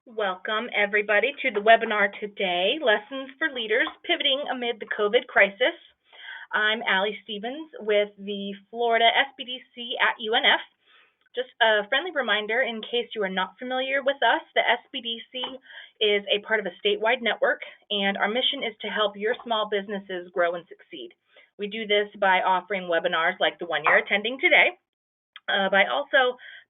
Welcome, everybody, to the webinar today, Lessons for Leaders Pivoting Amid the COVID Crisis. I'm Allie Stevens with the Florida SBDC at UNF. Just a friendly reminder, in case you are not familiar with us, the SBDC is a part of a statewide network, and our mission is to help your small businesses grow and succeed. We do this by offering webinars like the one you're attending today,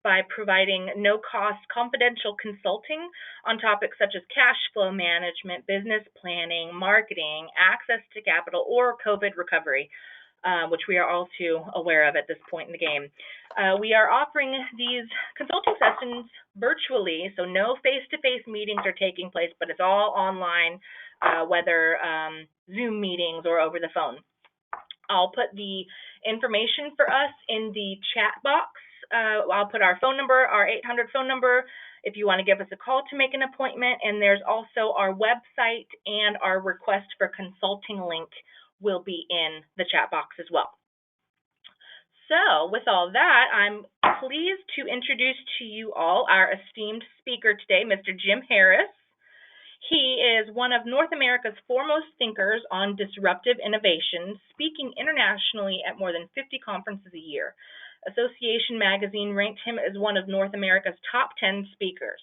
by providing no-cost confidential consulting on topics such as cash flow management, business planning, marketing, access to capital, or COVID recovery, which we are all too aware of at this point in the game. We are offering these consulting sessions virtually, so no face-to-face meetings are taking place, but it's all online, whether Zoom meetings or over the phone. I'll put the information for us in the chat box. I'll put our phone number, our 800 phone number, if you want to give us a call to make an appointment. And there's also our website, and our request for consulting link will be in the chat box as well. So with all that, I'm pleased to introduce to you all our esteemed speaker today, Mr. Jim Harris. He is one of North America's foremost thinkers on disruptive innovation, speaking internationally at more than 50 conferences a year. Association Magazine ranked him as one of North America's top 10 speakers.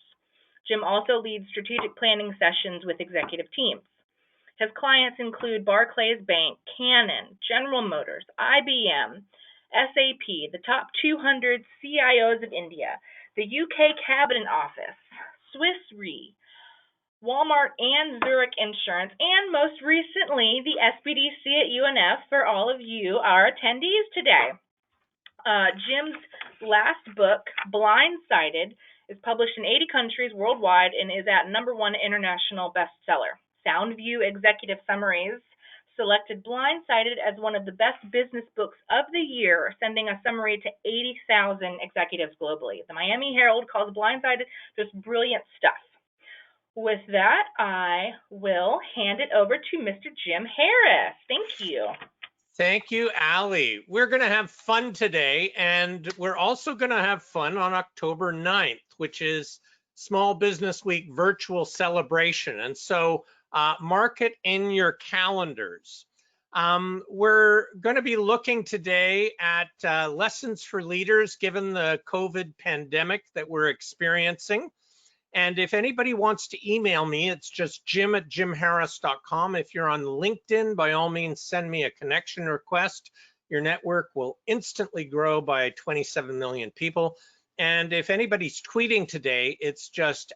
Jim also leads strategic planning sessions with executive teams. His clients include Barclays Bank, Canon, General Motors, IBM, SAP, the top 200 CIOs of India, the UK Cabinet Office, Swiss Re, Walmart, and Zurich Insurance, and most recently, the SBDC at UNF for all of you, our attendees today. Jim's last book, Blindsided, is published in 80 countries worldwide and is at #1 international bestseller. SoundView Executive Summaries selected Blindsided as one of the best business books of the year, sending a summary to 80,000 executives globally. The Miami Herald calls Blindsided just brilliant stuff. With that, I will hand it over to Mr. Jim Harris. Thank you. Thank you, Allie. We're going to have fun today, and we're also going to have fun on October 9th, which is Small Business Week virtual celebration. And so mark it in your calendars. We're going to be looking today at lessons for leaders given the COVID pandemic that we're experiencing. And if anybody wants to email me, it's just jim@jimharris.com. If you're on LinkedIn, by all means, send me a connection request. Your network will instantly grow by 27 million people. And if anybody's tweeting today, it's just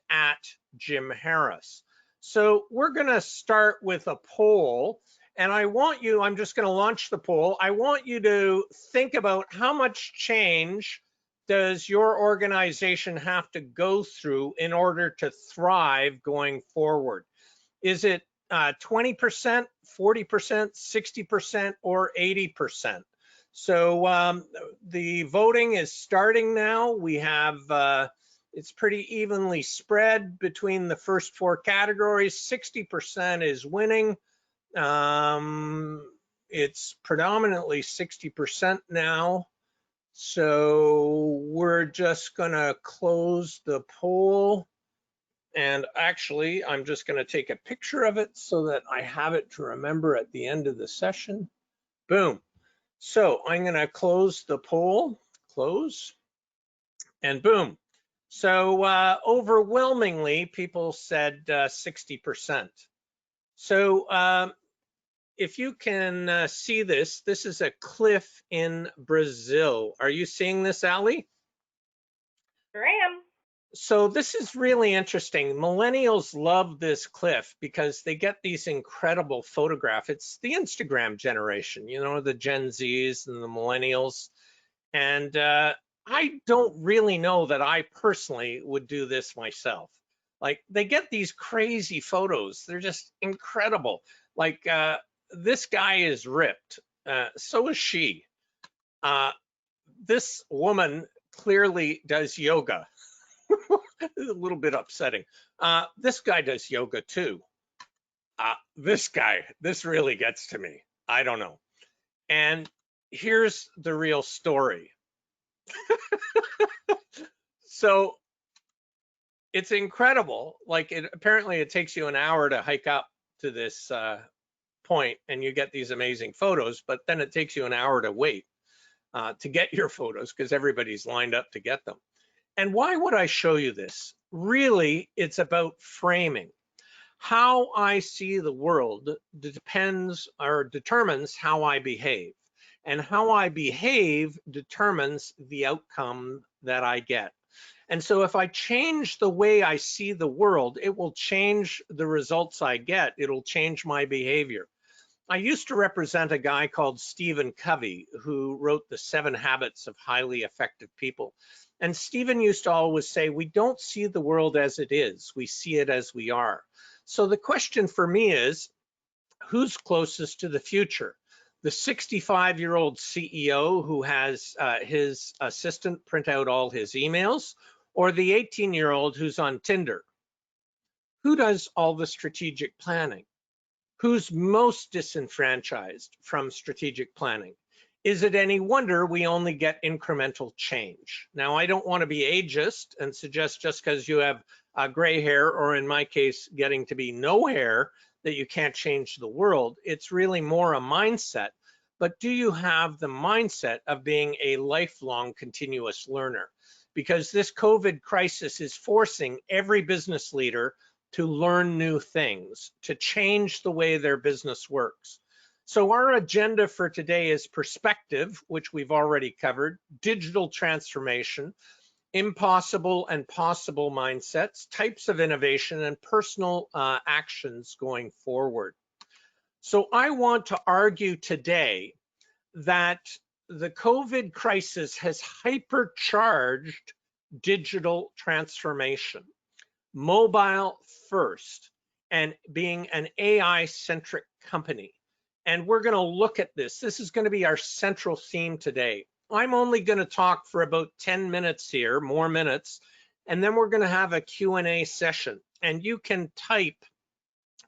@JimHarris. So we're going to start with a poll. And I'm just going to launch the poll. I want you to think about how much change does your organization have to go through in order to thrive going forward? Is it 20%, 40%, 60%, or 80%? So the voting is starting now. We have, it's pretty evenly spread between the first 4 categories. 60% is winning. It's predominantly 60% now. So we're just going to close the poll. And actually, I'm just going to take a picture of it so that I have it to remember at the end of the session. Boom. So I'm going to close the poll, close, and boom. So overwhelmingly, people said 60%. So if you can see this, this is a cliff in Brazil. Are you seeing this, Allie? Sure am. So this is really interesting. Millennials love this cliff because they get these incredible photographs. It's the Instagram generation, you know, the Gen Zs and the millennials. And I don't really know that I personally would do this myself. Like, they get these crazy photos. They're just incredible. Like, this guy is ripped. So is she. This woman clearly does yoga. It's a little bit upsetting. This guy does yoga too. This really gets to me. I don't know. And here's the real story. So It's incredible. Like apparently it takes you an hour to hike up to this point and you get these amazing photos, but then it takes you an hour to wait to get your photos because everybody's lined up to get them. And why would I show you this? Really, it's about framing. How I see the world depends or determines how I behave. And how I behave determines the outcome that I get. And so if I change the way I see the world, it will change the results I get. It'll change my behavior. I used to represent a guy called Stephen Covey, who wrote The 7 Habits of Highly Effective People. And Stephen used to always say, we don't see the world as it is, we see it as we are. So the question for me is, who's closest to the future? The 65-year-old CEO who has his assistant print out all his emails, or the 18-year-old who's on Tinder? Who does all the strategic planning? Who's most disenfranchised from strategic planning? Is it any wonder we only get incremental change? Now, I don't want to be ageist and suggest just because you have gray hair, or in my case, getting to be no hair, that you can't change the world. It's really more a mindset. But do you have the mindset of being a lifelong continuous learner? Because this COVID crisis is forcing every business leader to learn new things, to change the way their business works. So our agenda for today is perspective, which we've already covered, digital transformation, impossible and possible mindsets, types of innovation, and personal actions going forward. So I want to argue today that the COVID crisis has hypercharged digital transformation, mobile first, and being an AI-centric company. And we're going to look at this. This is going to be our central theme today. I'm only going to talk for about 10 minutes here, more minutes, and then we're going to have a Q&A session. And you can type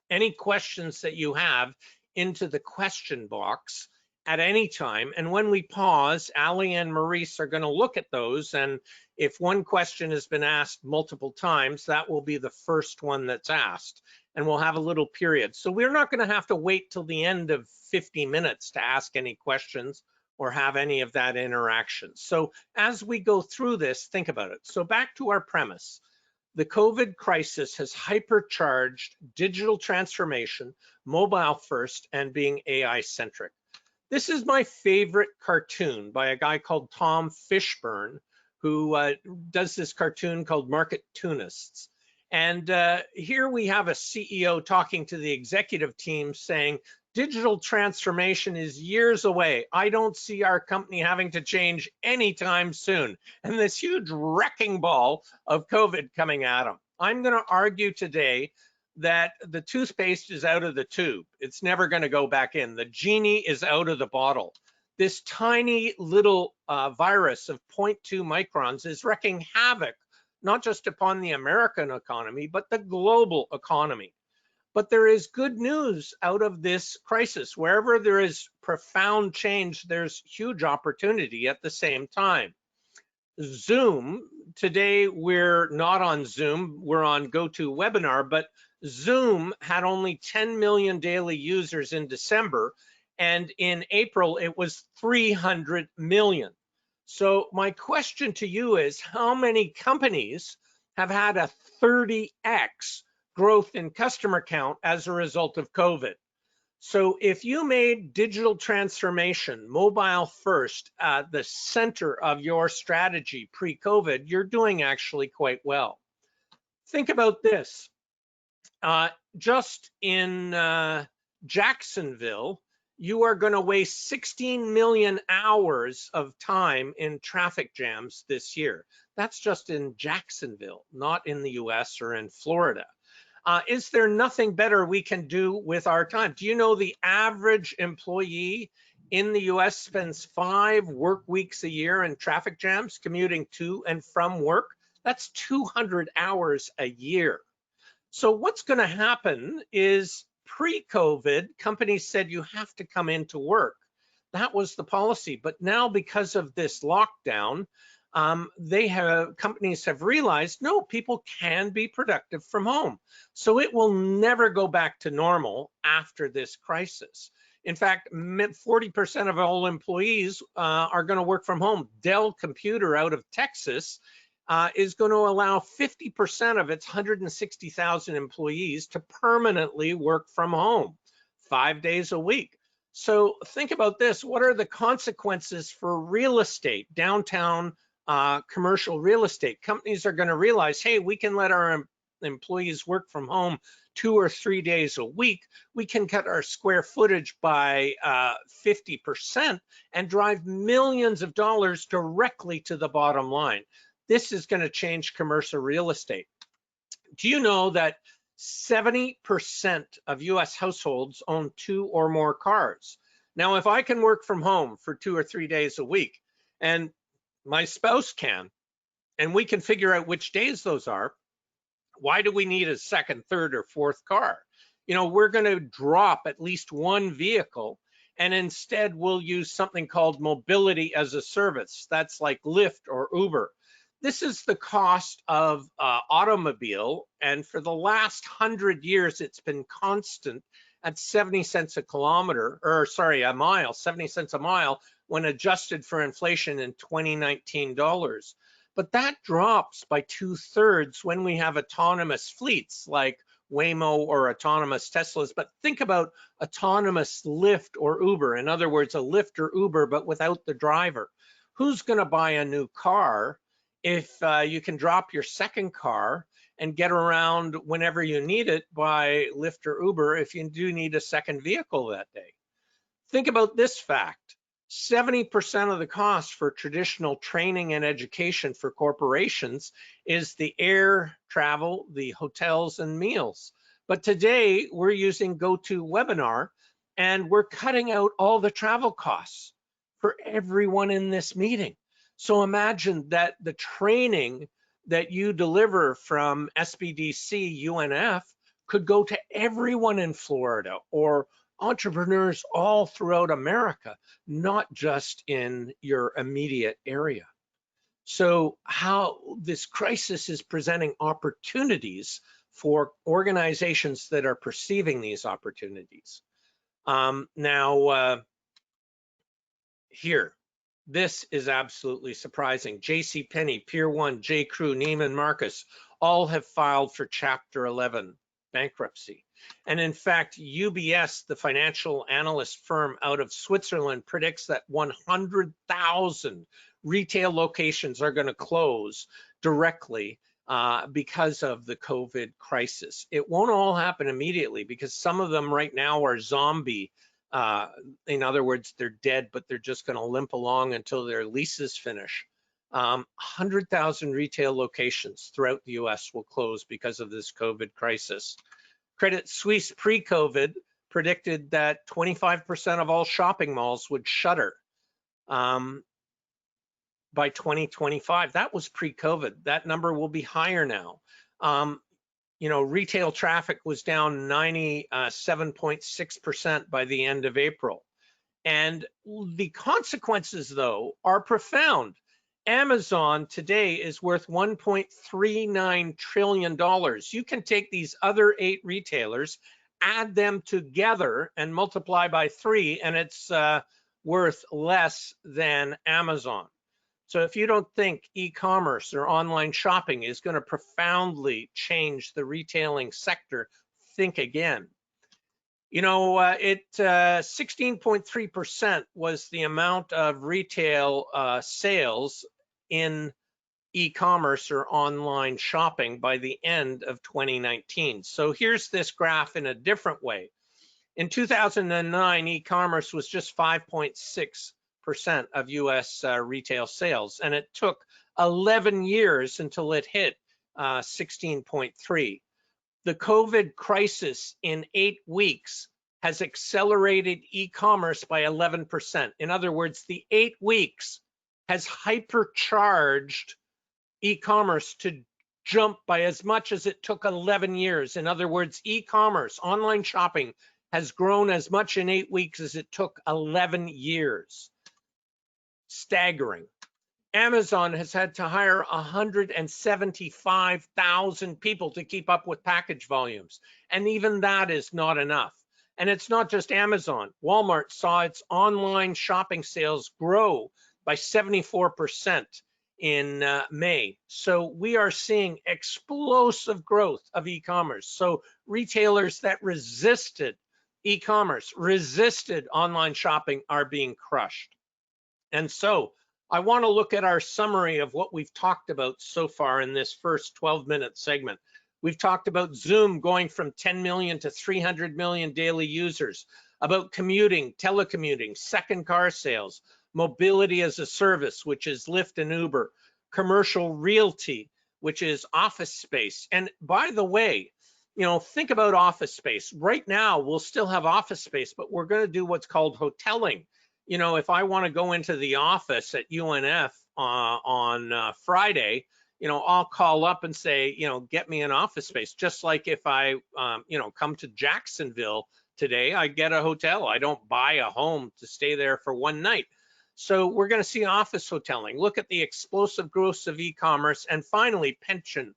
any questions that you have into the question box at any time. And when we pause, Ali and Maurice are going to look at those. And if one question has been asked multiple times, that will be the first one that's asked. And we'll have a little period. So we're not going to have to wait till the end of 50 minutes to ask any questions or have any of that interaction. So as we go through this, think about it. So back to our premise. The COVID crisis has hypercharged digital transformation, mobile first, and being AI-centric. This is my favorite cartoon by a guy called Tom Fishburne, who does this cartoon called Marketunists. And here we have a CEO talking to the executive team saying, digital transformation is years away. I don't see our company having to change anytime soon. And this huge wrecking ball of COVID coming at them. I'm going to argue today that the toothpaste is out of the tube. It's never going to go back in. The genie is out of the bottle. This tiny little virus of 0.2 microns is wreaking havoc, not just upon the American economy, but the global economy. But there is good news out of this crisis. Wherever there is profound change, there's huge opportunity at the same time. Zoom, today we're not on Zoom, we're on GoToWebinar, but Zoom had only 10 million daily users in December, and in April it was 300 million. So my question to you is, how many companies have had a 30x growth in customer count as a result of COVID? So if you made digital transformation, mobile first, the center of your strategy pre-COVID, you're doing actually quite well. Think about this. Just in Jacksonville, you are going to waste 16 million hours of time in traffic jams this year. That's just in Jacksonville, not in the US or in Florida. Is there nothing better we can do with our time? Do you know the average employee in the US spends 5 work weeks a year in traffic jams commuting to and from work? That's 200 hours a year. So what's going to happen is pre-COVID, companies said you have to come into work. That was the policy. But now because of this lockdown, companies have realized, no, people can be productive from home. So it will never go back to normal after this crisis. In fact, 40% of all employees are going to work from home. Dell Computer out of Texas is going to allow 50% of its 160,000 employees to permanently work from home 5 days a week. So think about this. What are the consequences for real estate, downtown commercial real estate? Companies are going to realize, hey, we can let our employees work from home 2 or 3 days a week. We can cut our square footage by 50% and drive millions of dollars directly to the bottom line. This is going to change commercial real estate. Do you know that 70% of US households own 2 or more cars? Now, if I can work from home for 2 or 3 days a week, and my spouse can, and we can figure out which days those are, why do we need a second, third, or fourth car? You know, we're going to drop at least one vehicle, and instead we'll use something called mobility as a service. That's like Lyft or Uber. This is the cost of automobile, and for the last 100 years, it's been constant at 70 cents a kilometer, or sorry, a mile, 70 cents a mile when adjusted for inflation in 2019 dollars. But that drops by 2/3 when we have autonomous fleets like Waymo or autonomous Teslas. But think about autonomous Lyft or Uber. In other words, a Lyft or Uber, but without the driver. Who's going to buy a new car if you can drop your second car and get around whenever you need it by Lyft or Uber if you do need a second vehicle that day? Think about this fact. 70% of the cost for traditional training and education for corporations is the air travel, the hotels and meals. But today we're using GoToWebinar and we're cutting out all the travel costs for everyone in this meeting. So imagine that the training that you deliver from SBDC UNF could go to everyone in Florida or entrepreneurs all throughout America, not just in your immediate area. So how this crisis is presenting opportunities for organizations that are perceiving these opportunities. Here, this is absolutely surprising. JCPenney, Pier 1, J. Crew, Neiman Marcus, all have filed for Chapter 11 bankruptcy. And in fact, UBS, the financial analyst firm out of Switzerland, predicts that 100,000 retail locations are going to close directly because of the COVID crisis. It won't all happen immediately because some of them right now are zombie. In other words, they're dead, but they're just going to limp along until their leases finish. 100,000 retail locations throughout the US will close because of this COVID crisis. Credit Suisse pre-COVID predicted that 25% of all shopping malls would shutter by 2025. That was pre-COVID. That number will be higher now. You know, retail traffic was down 97.6% by the end of April. And the consequences, though, are profound. Amazon today is worth $1.39 trillion. You can take these other 8 retailers, add them together and multiply by 3, and it's worth less than Amazon. So if you don't think e-commerce or online shopping is going to profoundly change the retailing sector, think again. You know, 16.3% was the amount of retail sales in e-commerce or online shopping by the end of 2019. So here's this graph in a different way. In 2009, e-commerce was just 5.6% of US retail sales, and it took 11 years until it hit 16.3. The COVID crisis in 8 weeks has accelerated e-commerce by 11%. In other words, the 8 weeks has hypercharged e-commerce to jump by as much as it took 11 years. In other words, e-commerce, online shopping, has grown as much in 8 weeks as it took 11 years. Staggering. Amazon has had to hire 175,000 people to keep up with package volumes. And even that is not enough. And it's not just Amazon. Walmart saw its online shopping sales grow by 74% in May. So we are seeing explosive growth of e-commerce. So retailers that resisted e-commerce, resisted online shopping are being crushed. And so I want to look at our summary of what we've talked about so far in this first 12-minute segment. We've talked about Zoom going from 10 million to 300 million daily users, about commuting, telecommuting, second car sales, mobility as a service, which is Lyft and Uber, commercial realty, which is office space. And by the way, think about office space. Right now, we'll still have office space, but we're going to do what's called hoteling. If I want to go into the office at UNF on Friday, I'll call up and say, get me an office space. Just like if I, come to Jacksonville today, I get a hotel. I don't buy a home to stay there for one night. So we're going to see office hoteling. Look at the explosive growth of e-commerce. And finally, pension.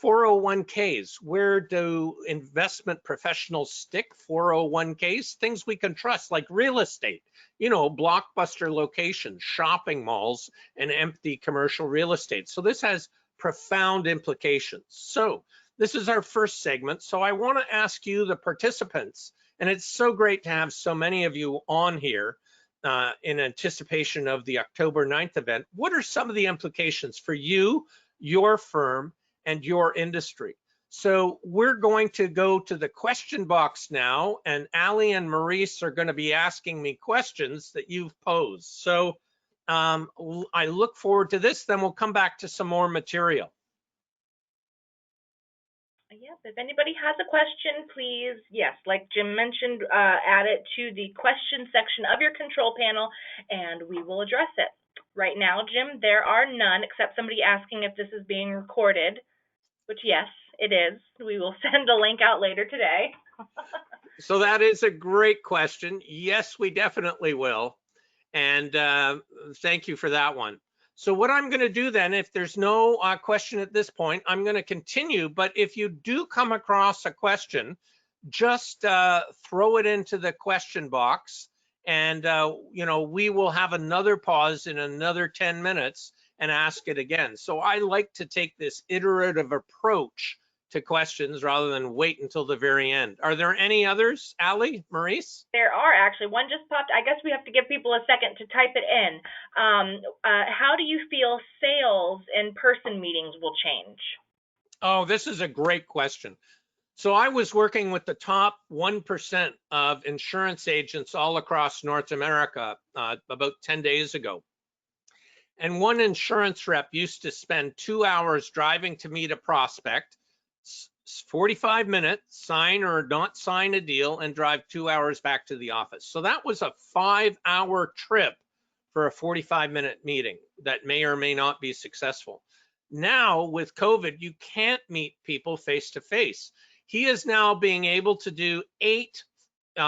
401ks, where do investment professionals stick 401ks? Things we can trust, like real estate, blockbuster locations, shopping malls, and empty commercial real estate. So this has profound implications. So this is our first segment. So I want to ask you, the participants, and it's so great to have so many of you on here in anticipation of the October 9th event. What are some of the implications for you, your firm, and your industry? So we're going to go to the question box now, and Ali and Maurice are going to be asking me questions that you've posed. So I look forward to this, then we'll come back to some more material. Yes, if anybody has a question, please, yes, like Jim mentioned, add it to the question section of your control panel, and we will address it. Right now, Jim, there are none, except somebody asking if this is being recorded, which, yes, it is. We will send a link out later today. So that is a great question. Yes, we definitely will. And thank you for that one. So what I'm going to do then, if there's no question at this point, I'm going to continue. But if you do come across a question, just throw it into the question box, and we will have another pause in another 10 minutes and ask it again. So I like to take this iterative approach to questions rather than wait until the very end. Are there any others, Ali, Maurice? There are actually. One just popped. I guess we have to give people a second to type it in. How do you feel sales in-person meetings will change? Oh, this is a great question. So I was working with the top 1% of insurance agents all across North America about 10 days ago. And one insurance rep used to spend 2 hours driving to meet a prospect, 45 minutes, sign or not sign a deal, and drive 2 hours back to the office. So that was a 5-hour trip for a 45-minute meeting that may or may not be successful. Now with COVID, you can't meet people face to face. He is now being able to do 8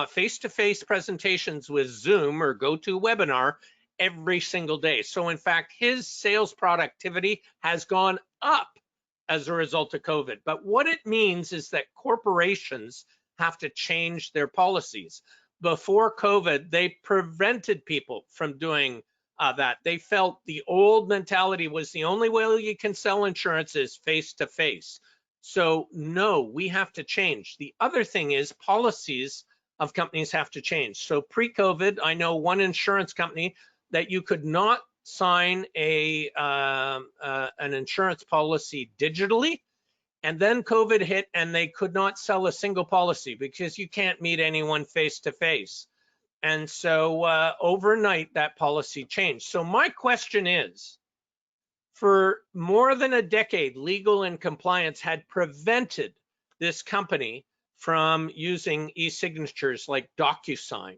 face-to-face presentations with Zoom or GoToWebinar every single day. So in fact, his sales productivity has gone up as a result of COVID. But what it means is that corporations have to change their policies. Before COVID, they prevented people from doing that. They felt the old mentality was the only way you can sell insurance is face-to-face. So no, we have to change. The other thing is policies of companies have to change. So pre-COVID, I know one insurance company that you could not sign an insurance policy digitally, and then COVID hit and they could not sell a single policy because you can't meet anyone face to face. And so overnight that policy changed. So my question is, for more than a decade, legal and compliance had prevented this company from using e-signatures like DocuSign.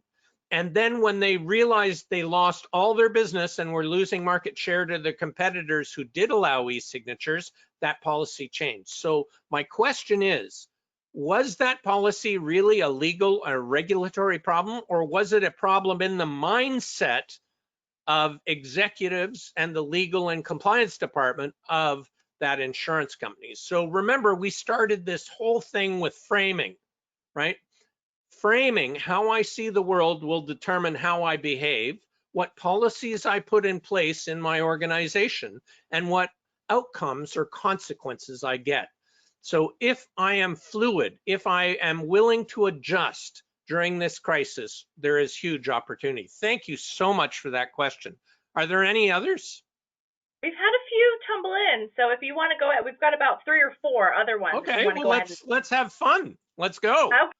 And then when they realized they lost all their business and were losing market share to the competitors who did allow e-signatures, that policy changed. So my question is, was that policy really a legal or regulatory problem, or was it a problem in the mindset of executives and the legal and compliance department of that insurance company. So remember, we started this whole thing with framing, right? Framing how I see the world will determine how I behave, what policies I put in place in my organization, and what outcomes or consequences I get. So if I am fluid, if I am willing to adjust during this crisis, there is huge opportunity. Thank you so much for that question. Are there any others? We've had a few tumble in, so if you want to go ahead, we've got about 3 or 4 other ones if you Okay, want to well go ahead. let's have fun. Let's go. Okay.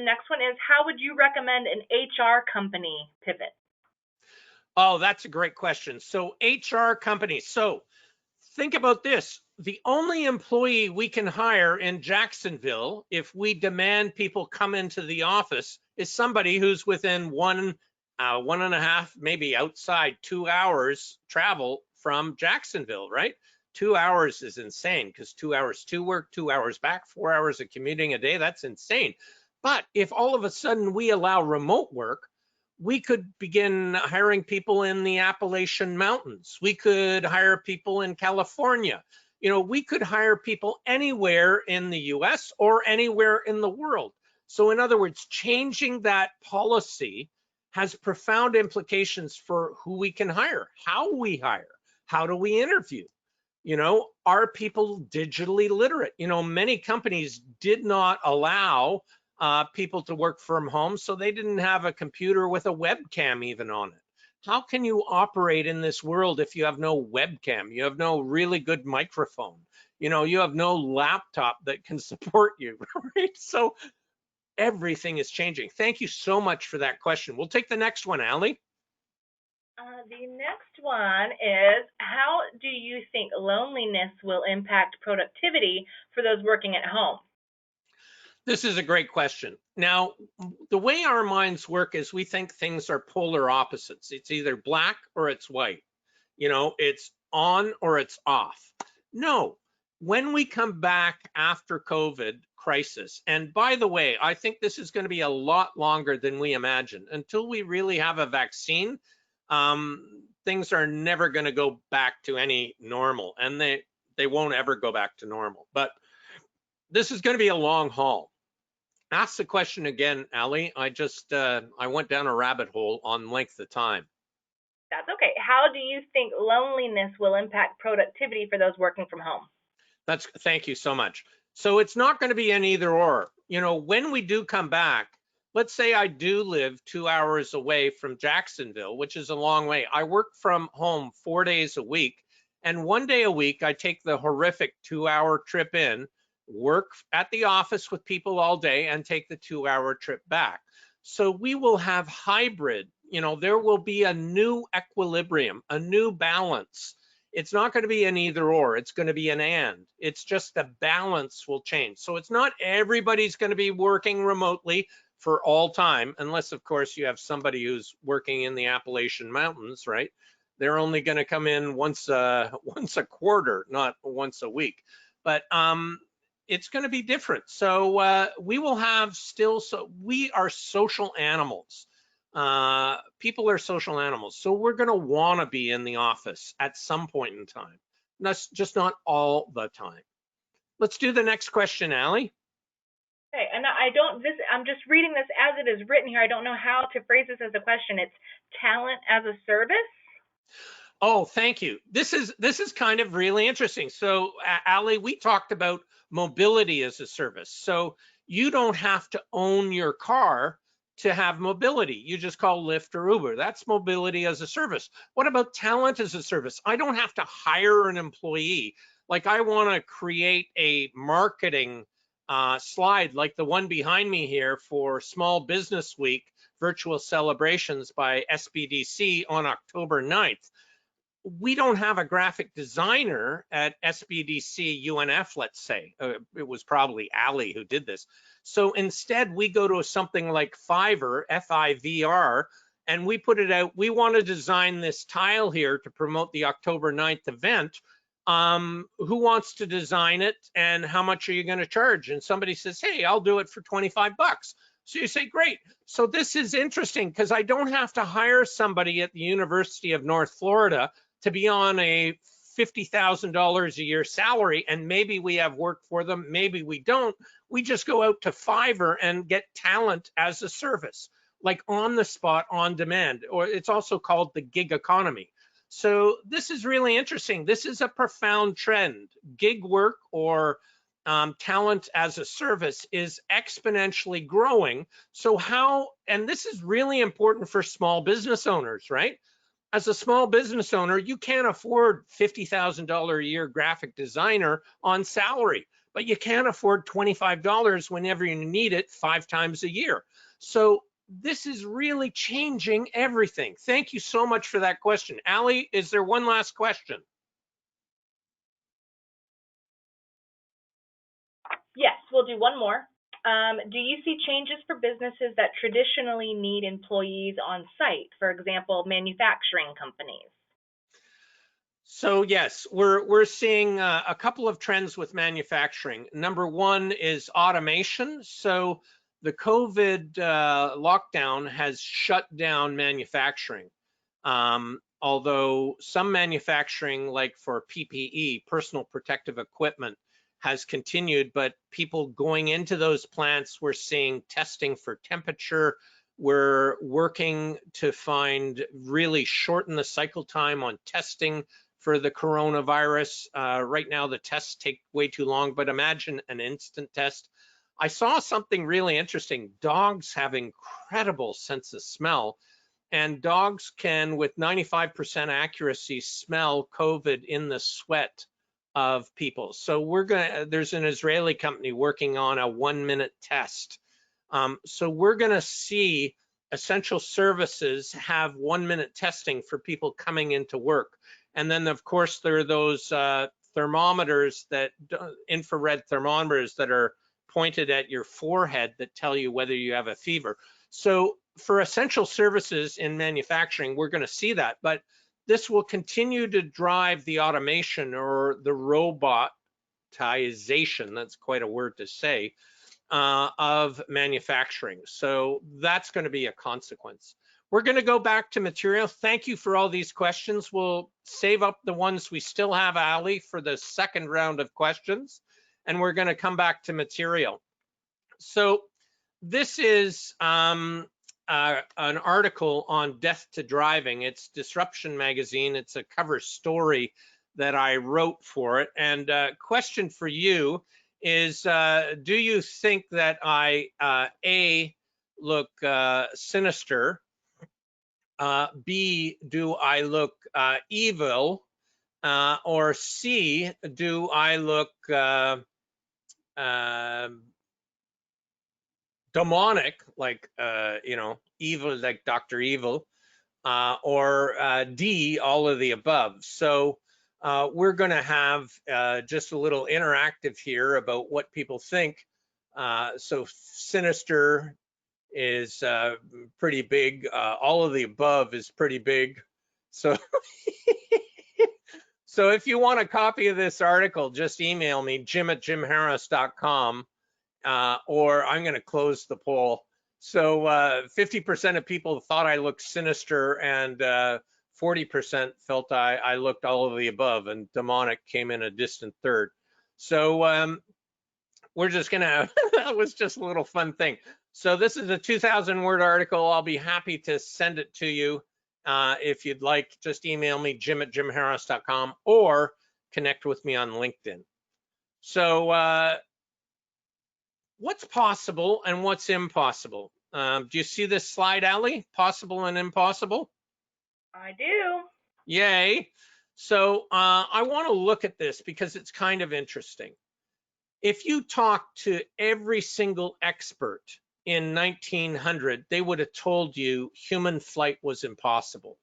Next one is, how would you recommend an HR company pivot? Oh, that's a great question. So HR companies. So think about this. The only employee we can hire in Jacksonville, if we demand people come into the office, is somebody who's within 1.5, maybe outside 2 hours travel from Jacksonville, right? 2 hours is insane because 2 hours to work, 2 hours back, 4 hours of commuting a day, that's insane. But if all of a sudden we allow remote work, we could begin hiring people in the Appalachian Mountains. We could hire people in California. You know, we could hire people anywhere in the US or anywhere in the world. So in other words, changing that policy has profound implications for who we can hire, how we hire, how do we interview? You know, are people digitally literate? You know, many companies did not allow people to work from home, so they didn't have a computer with a webcam even on it. How can you operate in this world if you have no webcam? You have no really good microphone. You know, you have no laptop that can support you, right? So everything is changing. Thank you so much for that question. We'll take the next one, Allie. The next one is, how do you think loneliness will impact productivity for those working at home? This is a great question. Now, the way our minds work is we think things are polar opposites. It's either black or it's white. You know, it's on or it's off. No, when we come back after COVID crisis, and by the way, I think this is going to be a lot longer than we imagine. Until we really have a vaccine, things are never going to go back to any normal, and they won't ever go back to normal. But this is going to be a long haul. Ask the question again, Allie. I went down a rabbit hole on length of time. That's okay. How do you think loneliness will impact productivity for those working from home? Thank you so much. So it's not going to be an either or. You know, when we do come back, let's say I do live 2 hours away from Jacksonville, which is a long way. I work from home 4 days a week, and 1 day a week I take the horrific 2 hour trip in, work at the office with people all day, and take the 2 hour trip back. So we will have hybrid. You know, there will be a new equilibrium, a new balance. It's not going to be an either or, it's going to be an and. It's just the balance will change. So it's not everybody's going to be working remotely for all time, unless of course you have somebody who's working in the Appalachian Mountains, right? They're only going to come in once a quarter, not once a week. But it's going to be different. So we will have still, so we are social animals. People are social animals. So we're going to want to be in the office at some point in time. That's just not all the time. Let's do the next question, Allie. Okay, and I'm just reading this as it is written here. I don't know how to phrase this as a question. It's talent as a service. Oh, thank you. This is kind of really interesting. So, Allie, we talked about mobility as a service. So you don't have to own your car to have mobility. You just call Lyft or Uber. That's mobility as a service. What about talent as a service? I don't have to hire an employee. Like I want to create a marketing slide like the one behind me here for Small Business Week virtual celebrations by SBDC on October 9th. We don't have a graphic designer at SBDC UNF, let's say. It was probably Allie who did this. So instead, we go to something like Fiverr, F-I-V-R, and we put it out. We want to design this tile here to promote the October 9th event. Who wants to design it and how much are you going to charge? And somebody says, hey, I'll do it for 25 bucks. So you say, great. So this is interesting because I don't have to hire somebody at the University of North Florida to be on a $50,000 a year salary, and maybe we have work for them, maybe we don't. We just go out to Fiverr and get talent as a service, like on the spot, on demand, or it's also called the gig economy. So this is really interesting. This is a profound trend. Gig work, or talent as a service, is exponentially growing. So how, and this is really important for small business owners, right? As a small business owner, you can't afford $50,000 a year graphic designer on salary, but you can't afford $25 whenever you need it 5 times a year. So this is really changing everything. Thank you so much for that question. Allie, is there one last question? Yes, we'll do one more. Do you see changes for businesses that traditionally need employees on site, for example, manufacturing companies? So yes, we're seeing a couple of trends with manufacturing. Number one is automation. So the COVID lockdown has shut down manufacturing. Although some manufacturing, like for PPE, personal protective equipment, has continued, but people going into those plants, we're seeing testing for temperature. We're working to really shorten the cycle time on testing for the coronavirus. Right now, the tests take way too long, but imagine an instant test. I saw something really interesting. Dogs have incredible sense of smell, and dogs can, with 95% accuracy, smell COVID in the sweat of people. So there's an Israeli company working on a 1-minute test. So we're gonna see essential services have 1-minute testing for people coming into work. And then of course there are those thermometers, that infrared thermometers that are pointed at your forehead that tell you whether you have a fever. So for essential services in manufacturing, we're going to see that, but this will continue to drive the automation, or the robotization, that's quite a word to say, of manufacturing. So that's going to be a consequence. We're going to go back to material. Thank you for all these questions. We'll save up the ones we still have, Ali, for the second round of questions, and we're going to come back to material. So this is an article on death to driving. It's Disruption Magazine. It's a cover story that I wrote for it. And question for you is, do you think that I, A, look sinister, B, do I look evil, or C, do I look demonic, like evil, like Dr. Evil, or D, all of the above? So we're going to have just a little interactive here about what people think. So sinister is pretty big. All of the above is pretty big. So so if you want a copy of this article, just email me, jim@jimharris.com. Or I'm going to close the poll. So 50% of people thought I looked sinister, and 40% felt I looked all of the above, and demonic came in a distant third. So we're just going to, that was just a little fun thing. So this is a 2,000-word article. I'll be happy to send it to you. If you'd like, just email me, jim@jimharris.com, or connect with me on LinkedIn. So what's possible and what's impossible? Do you see this slide, Ali? Possible and impossible? I do. Yay. So I want to look at this because it's kind of interesting. If you talk to every single expert in 1900, they would have told you human flight was impossible.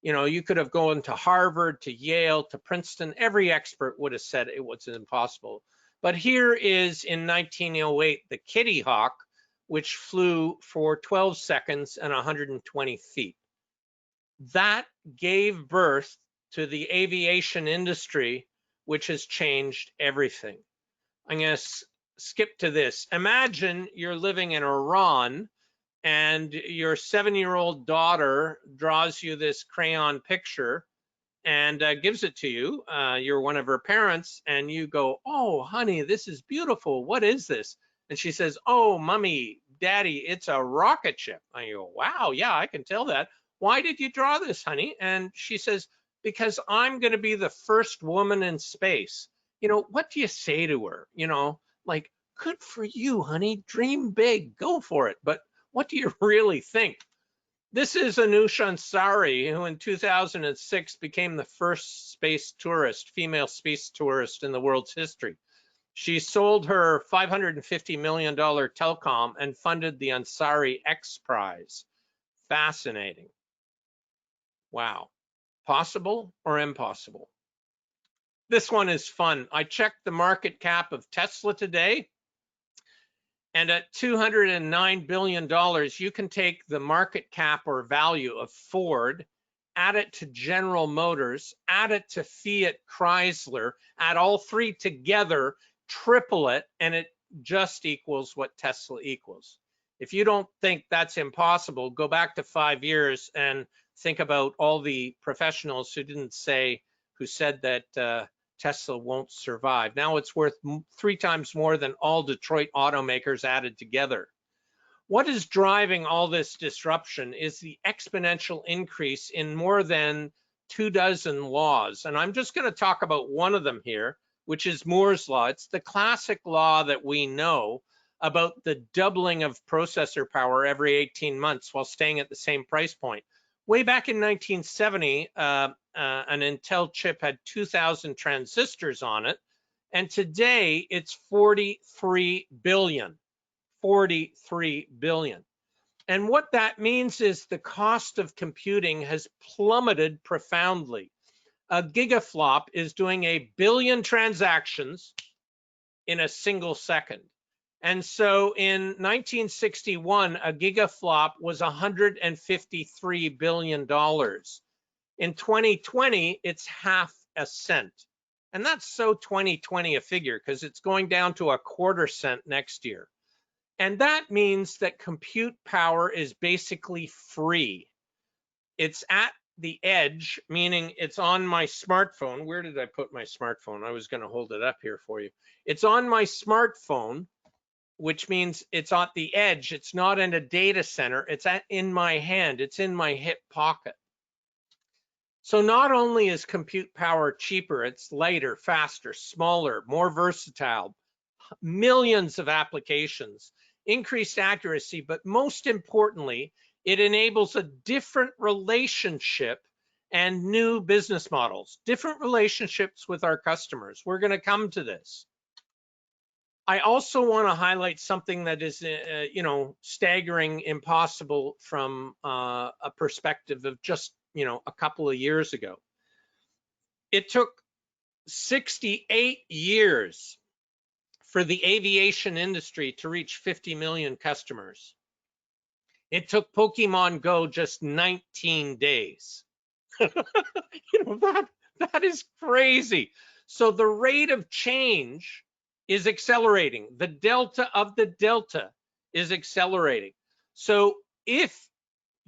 You know, you could have gone to Harvard, to Yale, to Princeton. Every expert would have said it was impossible. But here is, in 1908, the Kitty Hawk, which flew for 12 seconds and 120 feet. That gave birth to the aviation industry, which has changed everything. I'm going to skip to this. Imagine you're living in Iran and your 7-year-old daughter draws you this crayon picture and gives it to you. You're one of her parents, and you go, "Oh, honey, this is beautiful. What is this?" And she says, "Oh, mommy, daddy, it's a rocket ship." I go, "Wow, yeah, I can tell that. Why did you draw this, honey?" And she says, "Because I'm going to be the first woman in space." What do you say to her? Like, good for you, honey. Dream big, go for it. But what do you really think? This is Anoush Ansari, who in 2006 became the first female space tourist in the world's history. She sold her $550 million telecom and funded the Ansari X Prize. Fascinating. Wow. Possible or impossible? This one is fun. I checked the market cap of Tesla today. And at $209 billion, you can take the market cap or value of Ford, add it to General Motors, add it to Fiat Chrysler, add all three together, triple it, and it just equals what Tesla equals. If you don't think that's impossible, go back to 5 years and think about all the professionals who said that Tesla won't survive. Now it's worth 3 times more than all Detroit automakers added together. What is driving all this disruption is the exponential increase in more than 24 laws. And I'm just going to talk about one of them here, which is Moore's Law. It's the classic law that we know about the doubling of processor power every 18 months while staying at the same price point. Way back in 1970, an Intel chip had 2,000 transistors on it, and today it's 43 billion. 43 billion. And what that means is the cost of computing has plummeted profoundly. A gigaflop is doing 1 billion transactions in a single second. And so in 1961, a gigaflop was $153 billion. In 2020, it's half a cent. And that's so 2020 a figure because it's going down to a quarter cent next year. And that means that compute power is basically free. It's at the edge, meaning it's on my smartphone. Where did I put my smartphone? I was going to hold it up here for you. It's on my smartphone, which means it's at the edge. It's not in a data center. It's in my hand. It's in my hip pocket. So not only is compute power cheaper, it's lighter, faster, smaller, more versatile, millions of applications, increased accuracy, but most importantly, it enables a different relationship and new business models, different relationships with our customers. We're going to come to this. I also want to highlight something that is, staggering, impossible from a perspective of just, a couple of years ago. It took 68 years for the aviation industry to reach 50 million customers. It took Pokemon Go just 19 days. That is crazy. So the rate of change is accelerating. The delta of the delta is accelerating. So if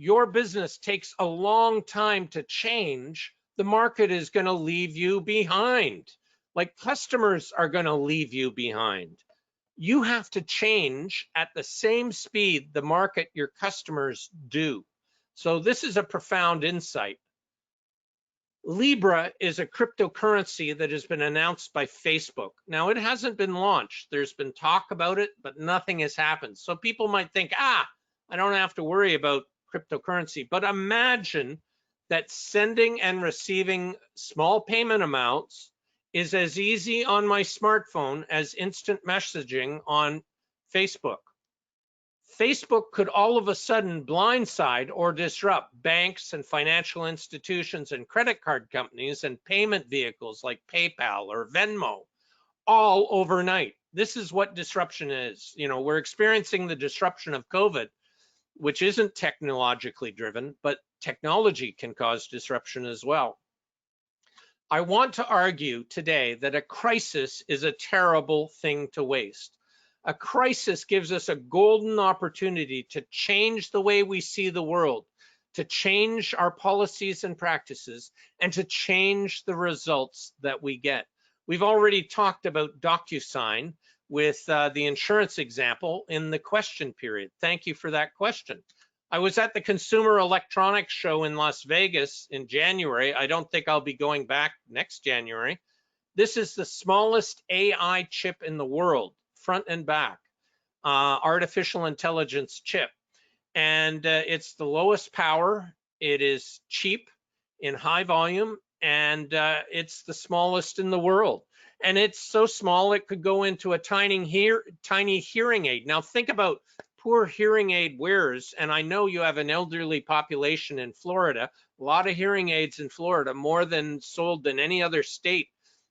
your business takes a long time to change, the market is going to leave you behind. Like customers are going to leave you behind. You have to change at the same speed the market, your customers do. So this is a profound insight. Libra is a cryptocurrency that has been announced by Facebook. Now, it hasn't been launched. There's been talk about it, but nothing has happened. So people might think, I don't have to worry about cryptocurrency. But imagine that sending and receiving small payment amounts is as easy on my smartphone as instant messaging on Facebook. Facebook could all of a sudden blindside or disrupt banks and financial institutions and credit card companies and payment vehicles like PayPal or Venmo all overnight. This is what disruption is. We're experiencing the disruption of COVID, which isn't technologically driven, but technology can cause disruption as well. I want to argue today that a crisis is a terrible thing to waste. A crisis gives us a golden opportunity to change the way we see the world, to change our policies and practices, and to change the results that we get. We've already talked about DocuSign with the insurance example in the question period. Thank you for that question. I was at the Consumer Electronics Show in Las Vegas in January. I don't think I'll be going back next January. This is the smallest AI chip in the world, front and back, artificial intelligence chip. And it's the lowest power. It is cheap in high volume, and it's the smallest in the world. And it's so small it could go into a tiny hearing aid. Now think about poor hearing aid wearers, and I know you have an elderly population in Florida, a lot of hearing aids in Florida, more than sold than any other state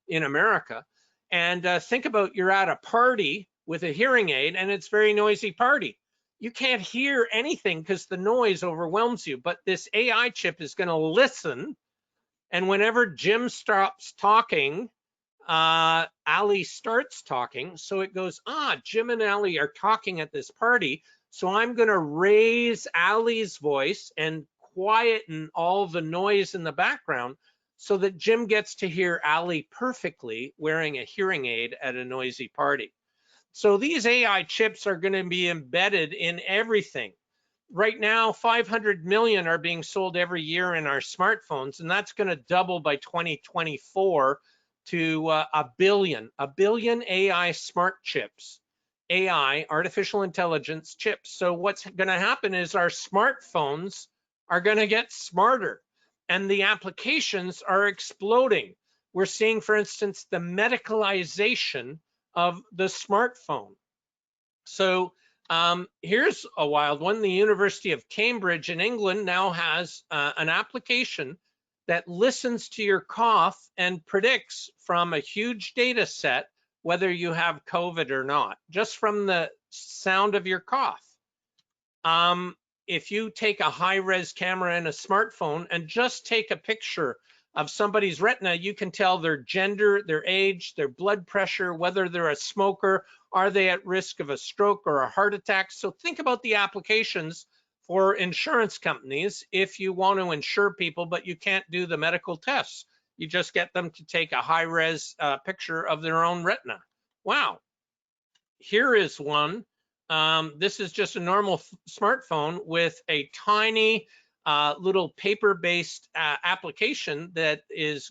in America. And think about you're at a party with a hearing aid and it's very noisy party. You can't hear anything because the noise overwhelms you, but this AI chip is going to listen, and whenever Jim stops talking, Ali starts talking. So it goes, Jim and Ali are talking at this party, so I'm going to raise Ali's voice and quieten all the noise in the background so that Jim gets to hear Ali perfectly wearing a hearing aid at a noisy party. So these AI chips are going to be embedded in everything. Right now, 500 million are being sold every year in our smartphones, and that's going to double by 2024 to a billion AI smart chips, AI, artificial intelligence chips. So what's going to happen is our smartphones are going to get smarter, and the applications are exploding. We're seeing, for instance, the medicalization of the smartphone. So here's a wild one. The University of Cambridge in England now has an application that listens to your cough and predicts from a huge data set whether you have COVID or not, just from the sound of your cough. If you take a high-res camera and a smartphone and just take a picture of somebody's retina, you can tell their gender, their age, their blood pressure, whether they're a smoker, are they at risk of a stroke or a heart attack. So think about the applications for insurance companies if you want to insure people, but you can't do the medical tests. You just get them to take a high-res picture of their own retina. Wow. Here is one. This is just a normal smartphone with a tiny little paper-based application that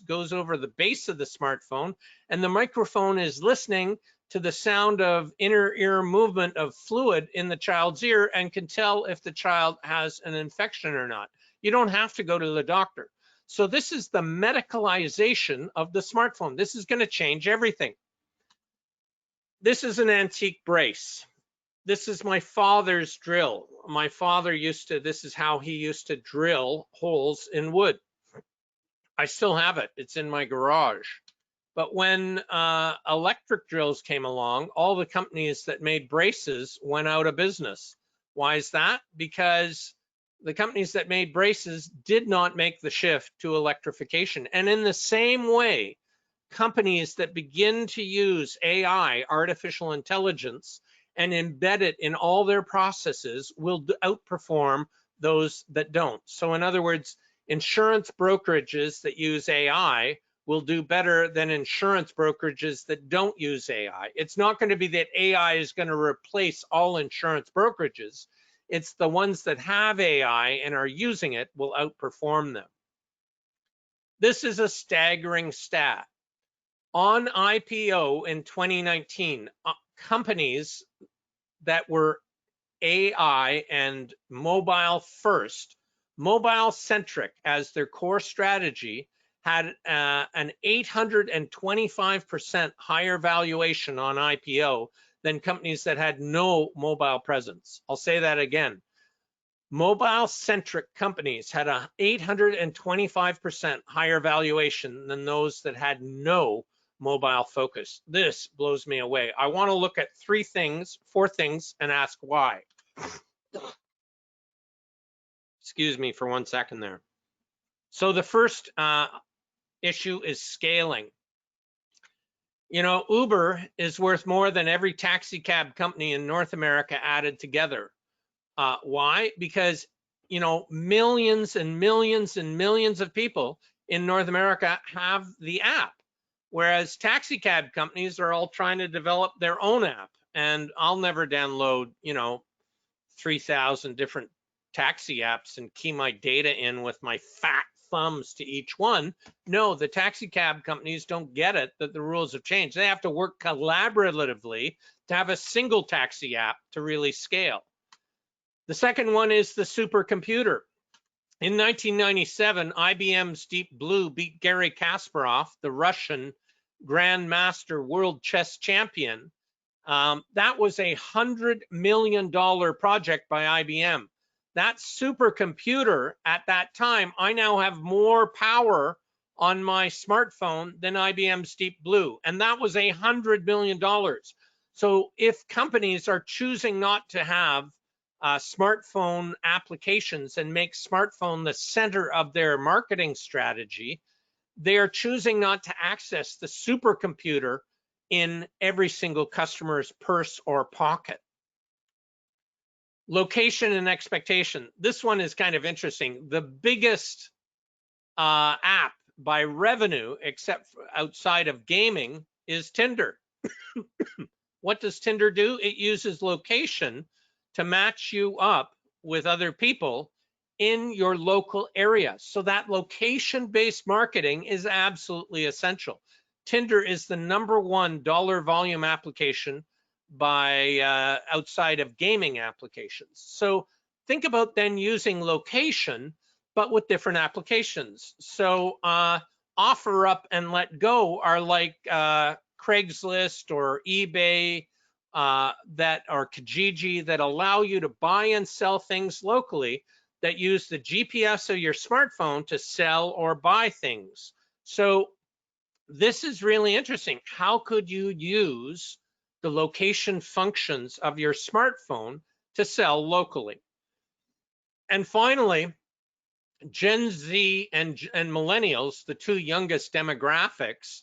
goes over the base of the smartphone, and the microphone is listening to the sound of inner ear movement of fluid in the child's ear and can tell if the child has an infection or not. You don't have to go to the doctor. So this is the medicalization of the smartphone. This is going to change everything. This is an antique brace. This is my father's drill. My father this is how he used to drill holes in wood. I still have it. It's in my garage. But when electric drills came along, all the companies that made braces went out of business. Why is that? Because the companies that made braces did not make the shift to electrification. And in the same way, companies that begin to use AI, artificial intelligence, and embed it in all their processes will outperform those that don't. So in other words, insurance brokerages that use AI will do better than insurance brokerages that don't use AI. It's not going to be that AI is going to replace all insurance brokerages. It's the ones that have AI and are using it will outperform them. This is a staggering stat. On IPO in 2019, companies that were AI and mobile first, mobile centric as their core strategy, had an 825% higher valuation on IPO than companies that had no mobile presence. I'll say that again. Mobile centric companies had a 825% higher valuation than those that had no mobile focus. This blows me away. I want to look at four things, and ask why. Excuse me for 1 second there. So the first issue is scaling. You know, Uber is worth more than every taxi cab company in North America added together. Why? Because, you know, millions and millions and millions of people in North America have the app, whereas taxi cab companies are all trying to develop their own app. And I'll never download, you know, 3,000 different taxi apps and key my data in with my fat thumbs to each one. No, the taxi cab companies don't get it that the rules have changed. They have to work collaboratively to have a single taxi app to really scale. The second one is the supercomputer. In 1997, IBM's Deep Blue beat Garry Kasparov, the Russian Grandmaster World Chess Champion. That was a $100 million project by IBM. That supercomputer at that time, I now have more power on my smartphone than IBM's Deep Blue, and that was $100 million. So if companies are choosing not to have smartphone applications and make smartphone the center of their marketing strategy, they are choosing not to access the supercomputer in every single customer's purse or pocket. Location and expectation. This one is kind of interesting. The biggest app by revenue, except outside of gaming, is Tinder. What does Tinder do? It uses location to match you up with other people in your local area. So that location-based marketing is absolutely essential. Tinder is the #1 dollar volume application by outside of gaming applications. So think about then using location, but with different applications. So OfferUp and Let Go are like Craigslist or eBay that or Kijiji that allow you to buy and sell things locally that use the GPS of your smartphone to sell or buy things. So this is really interesting. How could you use the location functions of your smartphone to sell locally? And finally, Gen Z and millennials, the two youngest demographics,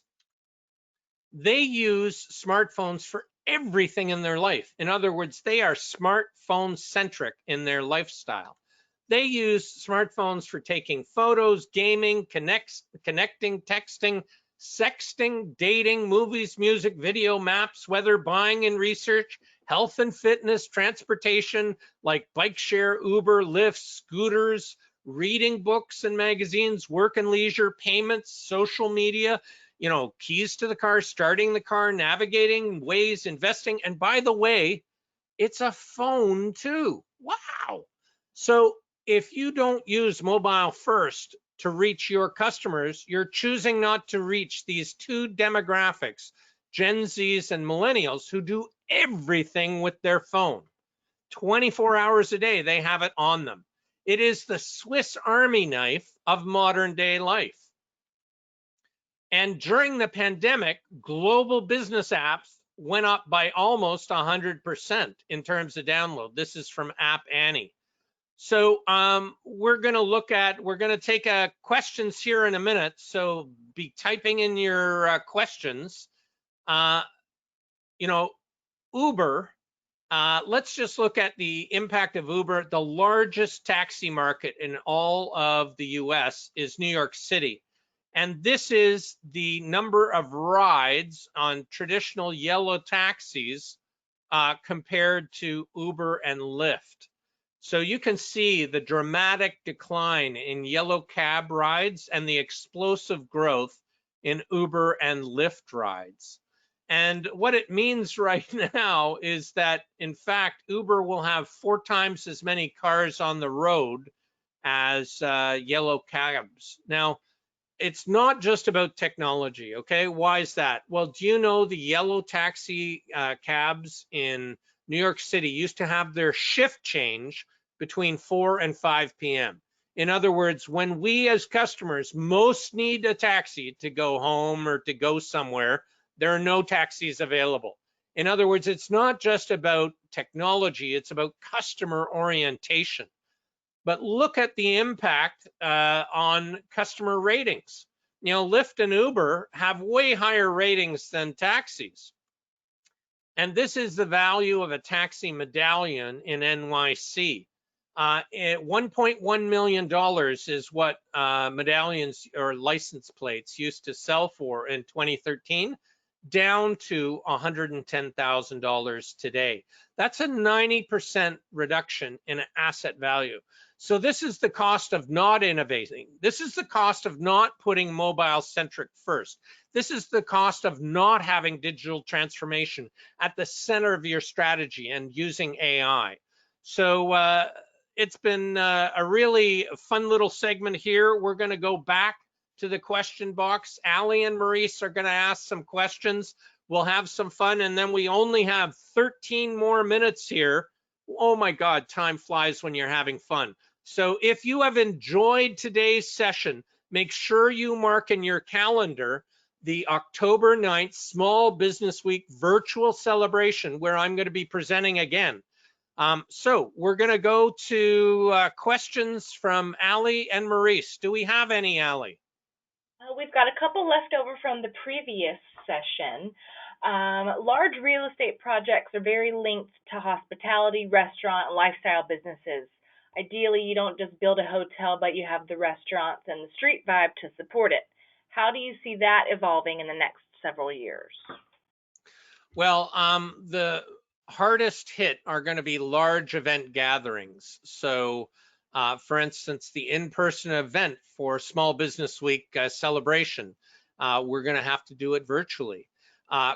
they use smartphones for everything in their life. In other words, they are smartphone centric in their lifestyle. They use smartphones for taking photos, gaming, connecting, texting, sexting, dating, movies, music, video, maps, weather, buying and research, health and fitness, transportation like bike share, Uber, Lyft, scooters, reading books and magazines, work and leisure, payments, social media, you know, keys to the car, starting the car, navigating, ways, investing. And by the way, it's a phone too. Wow. So if you don't use mobile first to reach your customers, you're choosing not to reach these two demographics, Gen Zs and millennials, who do everything with their phone. 24 hours a day, they have it on them. It is the Swiss Army knife of modern day life. And during the pandemic, global business apps went up by almost 100% in terms of download. This is from App Annie. So we're going to take questions here in a minute. So be typing in your questions. You know, Uber, let's just look at the impact of Uber. The largest taxi market in all of the US is New York City. And this is the number of rides on traditional yellow taxis compared to Uber and Lyft. So you can see the dramatic decline in yellow cab rides and the explosive growth in Uber and Lyft rides. And what it means right now is that, in fact, Uber will have 4 times as many cars on the road as yellow cabs. Now, it's not just about technology, okay? Why is that? Well, do you know the yellow taxi cabs in New York City used to have their shift change between 4 and 5 p.m.? In other words, when we as customers most need a taxi to go home or to go somewhere, there are no taxis available. In other words, it's not just about technology, it's about customer orientation. But look at the impact on customer ratings. Lyft and Uber have way higher ratings than taxis. And this is the value of a taxi medallion in NYC. $1.1 million is what medallions or license plates used to sell for in 2013, down to $110,000 today. That's a 90% reduction in asset value. So this is the cost of not innovating. This is the cost of not putting mobile centric first. This is the cost of not having digital transformation at the center of your strategy and using AI. So it's been a really fun little segment here. We're going to go back to the question box. Ali and Maurice are going to ask some questions. We'll have some fun, and then we only have 13 more minutes here. Oh my God, time flies when you're having fun. So if you have enjoyed today's session, make sure you mark in your calendar the October 9th Small Business Week virtual celebration, where I'm going to be presenting again. So we're going to go to questions from Ali and Maurice. Do we have any, Ali? We've got a couple left over from the previous session. Large real estate projects are very linked to hospitality, restaurant, and lifestyle businesses. Ideally, you don't just build a hotel, but you have the restaurants and the street vibe to support it. How do you see that evolving in the next several years? Well, the hardest hit are going to be large event gatherings. So, for instance, the in-person event for Small Business Week celebration, we're going to have to do it virtually.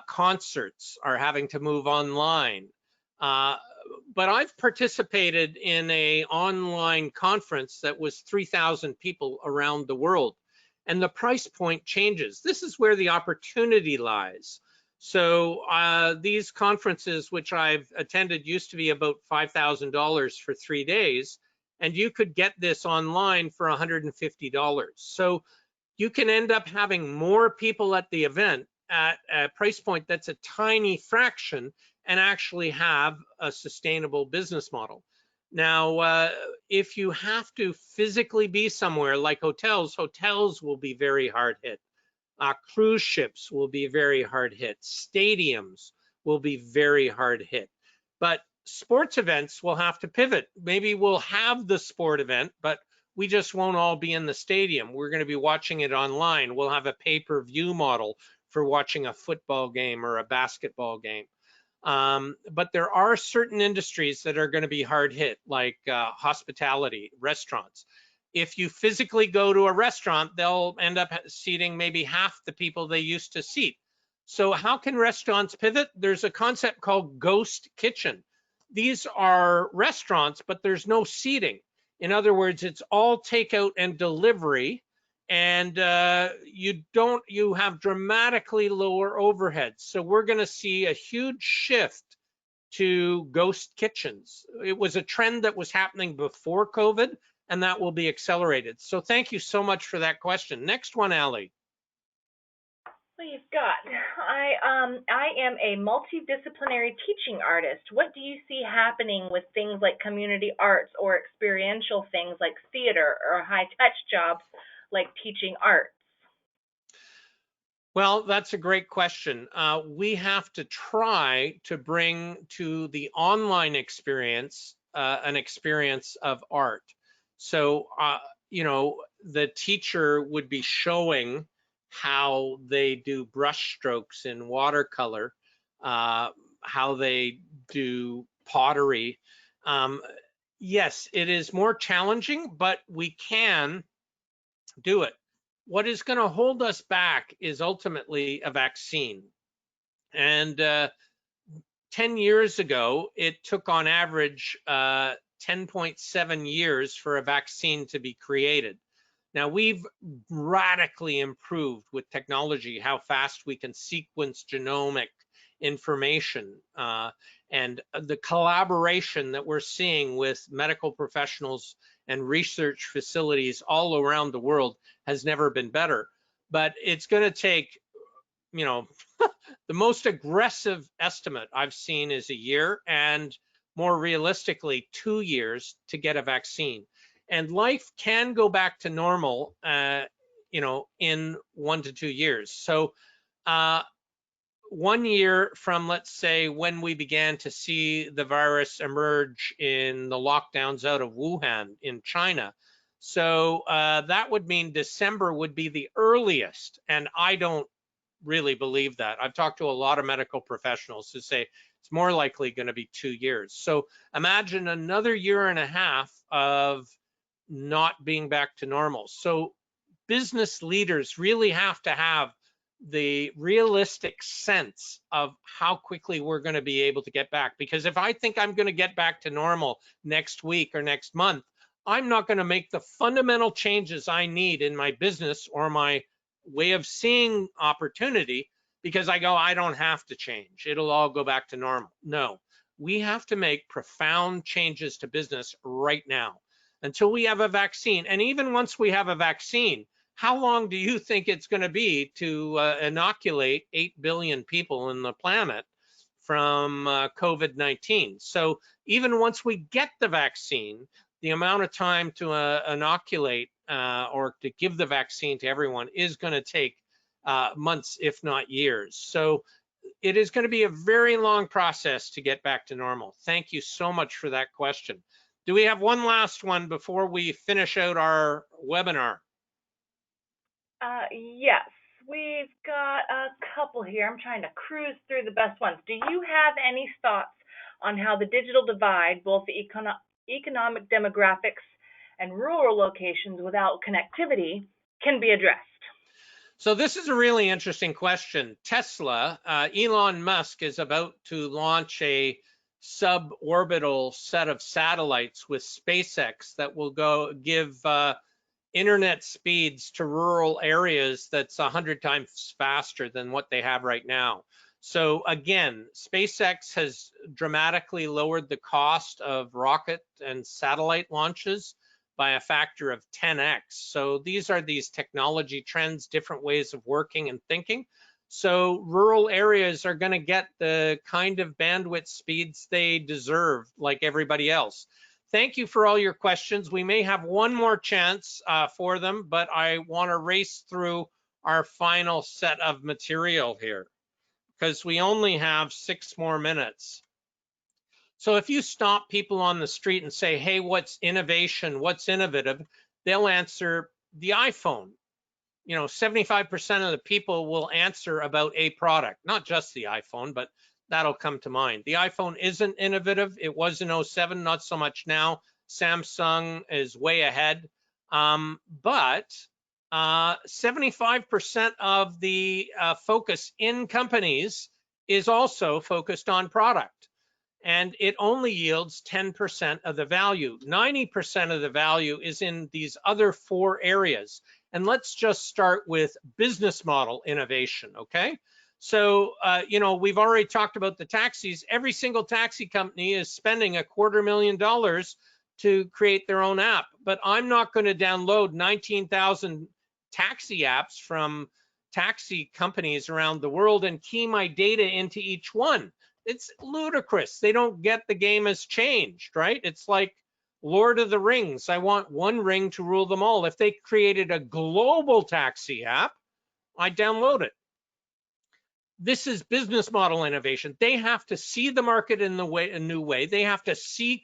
Concerts are having to move online. But I've participated in an online conference that was 3,000 people around the world, and the price point changes. This is where the opportunity lies. So these conferences, which I've attended, used to be about $5,000 for 3 days, and you could get this online for $150. So you can end up having more people at the event at a price point that's a tiny fraction and actually have a sustainable business model. Now, if you have to physically be somewhere like hotels, hotels will be very hard hit. Cruise ships will be very hard hit. Stadiums will be very hard hit. But sports events will have to pivot. Maybe we'll have the sport event, but we just won't all be in the stadium. We're going to be watching it online. We'll have a pay-per-view model for watching a football game or a basketball game. But there are certain industries that are going to be hard hit, like hospitality, restaurants. If you physically go to a restaurant, they'll end up seating maybe half the people they used to seat. So how can restaurants pivot? There's a concept called ghost kitchen. These are restaurants, but there's no seating. In other words, it's all takeout and delivery, and you have dramatically lower overheads. So we're going to see a huge shift to ghost kitchens. It was a trend that was happening before COVID, and that will be accelerated. So thank you so much for that question. Next one, Ali. We've got, I am a multidisciplinary teaching artist. What do you see happening with things like community arts or experiential things like theater or high-touch jobs like teaching arts? Well, that's a great question. We have to try to bring to the online experience an experience of art. So, the teacher would be showing how they do brush strokes in watercolor, how they do pottery. Yes, it is more challenging, but we can do it. What is going to hold us back is ultimately a vaccine. And 10 years ago, it took on average 10.7 years for a vaccine to be created. Now, we've radically improved with technology how fast we can sequence genomic information, and the collaboration that we're seeing with medical professionals and research facilities all around the world has never been better. But it's going to take, the most aggressive estimate I've seen is a year, and more realistically, 2 years to get a vaccine. And life can go back to normal in 1 to 2 years. So 1 year from, let's say, when we began to see the virus emerge in the lockdowns out of Wuhan in China. So that would mean December would be the earliest. And I don't really believe that. I've talked to a lot of medical professionals who say it's more likely going to be 2 years. So imagine another year and a half of not being back to normal. So business leaders really have to have the realistic sense of how quickly we're going to be able to get back. Because if I think I'm going to get back to normal next week or next month, I'm not going to make the fundamental changes I need in my business or my way of seeing opportunity because I don't have to change. It'll all go back to normal. No, we have to make profound changes to business right now until we have a vaccine. And even once we have a vaccine, how long do you think it's going to be to inoculate 8 billion people in the planet from COVID-19? So even once we get the vaccine, the amount of time to inoculate or to give the vaccine to everyone is going to take months, if not years. So it is going to be a very long process to get back to normal. Thank you so much for that question. Do we have one last one before we finish out our webinar? Yes, we've got a couple here. I'm trying to cruise through the best ones. Do you have any thoughts on how the digital divide, both the economic demographics and rural locations without connectivity, can be addressed? So this is a really interesting question. Tesla, Elon Musk is about to launch a suborbital set of satellites with SpaceX that will go give internet speeds to rural areas that's 100 times faster than what they have right now. So again, SpaceX has dramatically lowered the cost of rocket and satellite launches by a factor of 10x. So these are these technology trends, different ways of working and thinking. So rural areas are going to get the kind of bandwidth speeds they deserve, like everybody else. Thank you for all your questions. We may have one more chance for them, but I want to race through our final set of material here because we only have 6 more minutes. So if you stop people on the street and say, hey, what's innovation? What's innovative? They'll answer the iPhone. 75% of the people will answer about a product, not just the iPhone, but that'll come to mind. The iPhone isn't innovative. It was in 07, not so much now. Samsung is way ahead. But 75% of the focus in companies is also focused on product. And it only yields 10% of the value. 90% of the value is in these other 4 areas. And let's just start with business model innovation, okay? So, we've already talked about the taxis. Every single taxi company is spending $250,000 to create their own app. But I'm not going to download 19,000 taxi apps from taxi companies around the world and key my data into each one. It's ludicrous. They don't get the game has changed, right? It's like Lord of the Rings. I want one ring to rule them all. If they created a global taxi app, I'd download it. This is business model innovation. They have to see the market in a new way. They have to see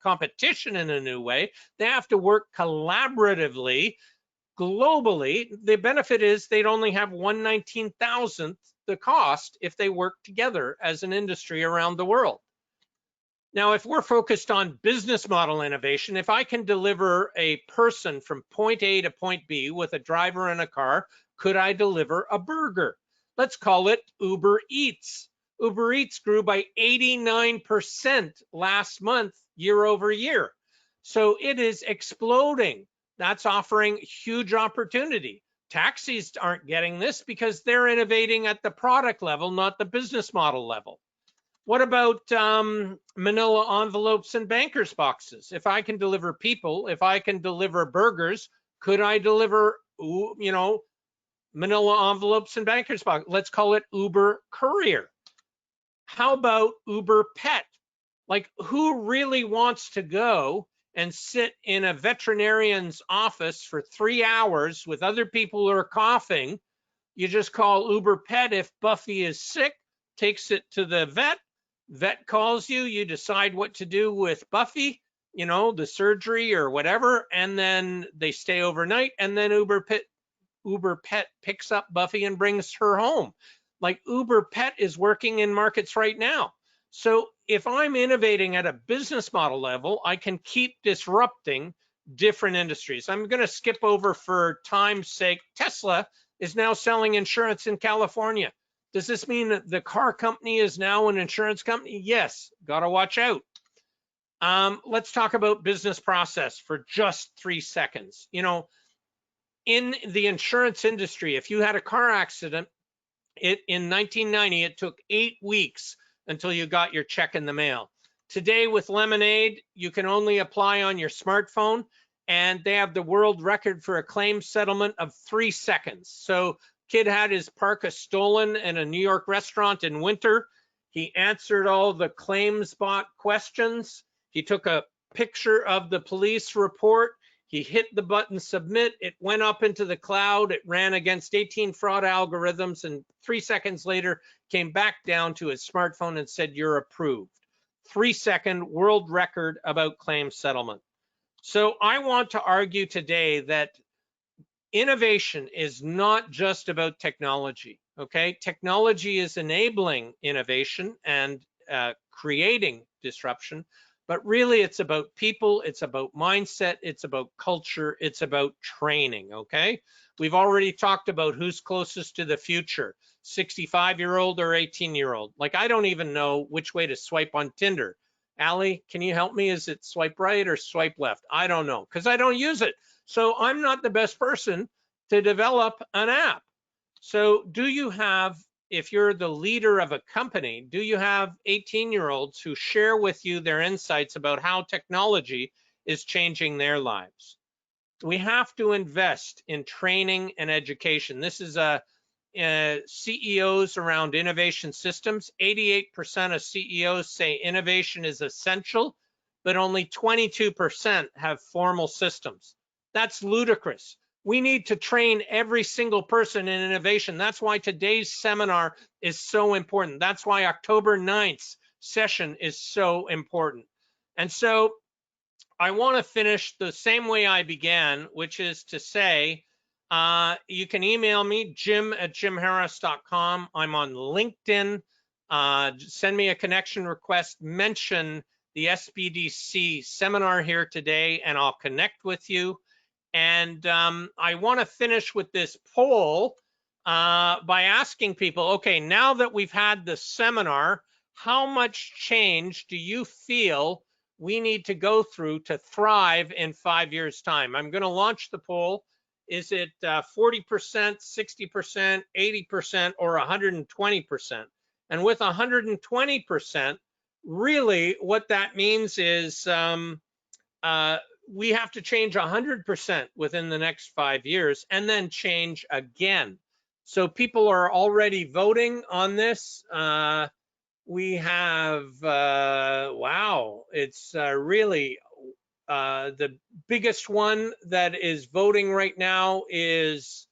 competition in a new way. They have to work collaboratively, globally. The benefit is they'd only have 1/19,000th the cost if they work together as an industry around the world. Now, if we're focused on business model innovation, if I can deliver a person from point A to point B with a driver and a car, could I deliver a burger? Let's call it Uber Eats. Uber Eats grew by 89% last month, year over year. So it is exploding. That's offering huge opportunity. Taxis aren't getting this because they're innovating at the product level, not the business model level. What about manila envelopes and bankers boxes? If I can deliver people, if I can deliver burgers, could I deliver, manila envelopes and bankers boxes? Let's call it Uber Courier. How about Uber Pet? Like, who really wants to go and sit in a veterinarian's office for 3 hours with other people who are coughing. You just call Uber Pet if Buffy is sick, takes it to the vet. Vet calls you, you decide what to do with Buffy, you know, the surgery or whatever, and then they stay overnight, and then Uber Pet picks up Buffy and brings her home. Like Uber Pet is working in markets right now. So if I'm innovating at a business model level, I can keep disrupting different industries. I'm going to skip over for time's sake. Tesla is now selling insurance in California. Does this mean that the car company is now an insurance company? Yes, got to watch out. Let's talk about business process for just 3 seconds. You know, in the insurance industry, if you had a car accident, in 1990, it took 8 weeks until you got your check in the mail. Today with Lemonade, you can only apply on your smartphone, and they have the world record for a claim settlement of 3 seconds. So kid had his parka stolen in a New York restaurant in winter. He answered all the claims bot questions. He took a picture of the police report. He hit the button submit, it went up into the cloud, it ran against 18 fraud algorithms, and 3 seconds later came back down to his smartphone and said, you're approved. 3-second world record about claim settlement. So I want to argue today that innovation is not just about technology, okay? Technology is enabling innovation and creating disruption, but really it's about people, it's about mindset, it's about culture, it's about training, okay? We've already talked about who's closest to the future, 65-year-old or 18-year-old. Like, I don't even know which way to swipe on Tinder. Allie, can you help me? Is it swipe right or swipe left? I don't know, because I don't use it. So I'm not the best person to develop an app. So do you have, if you're the leader of a company, do you have 18-year-olds who share with you their insights about how technology is changing their lives? We have to invest in training and education. This is CEOs around innovation systems. 88% of CEOs say innovation is essential, but only 22% have formal systems. That's ludicrous. We need to train every single person in innovation. That's why today's seminar is so important. That's why October 9th session is so important. And so I want to finish the same way I began, which is to say, you can email me, jim@jimharris.com. I'm on LinkedIn. Send me a connection request, mention the SBDC seminar here today, and I'll connect with you. And I want to finish with this poll by asking people, okay, now that we've had the seminar, how much change do you feel we need to go through to thrive in 5 years' time? I'm going to launch the poll. Is it 40%, 60%, 80%, or 120%? And with 120%, really what that means is we have to change 100% within the next 5 years and then change again. So people are already voting on this. We have, wow, it's really the biggest one that is voting right now is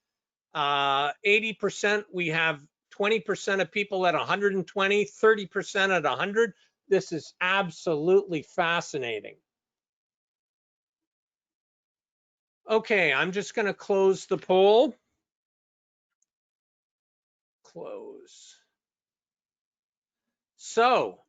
80%. We have 20% of people at 120, 30% at 100. This is absolutely fascinating. Okay, I'm just going to close the poll. Close. So,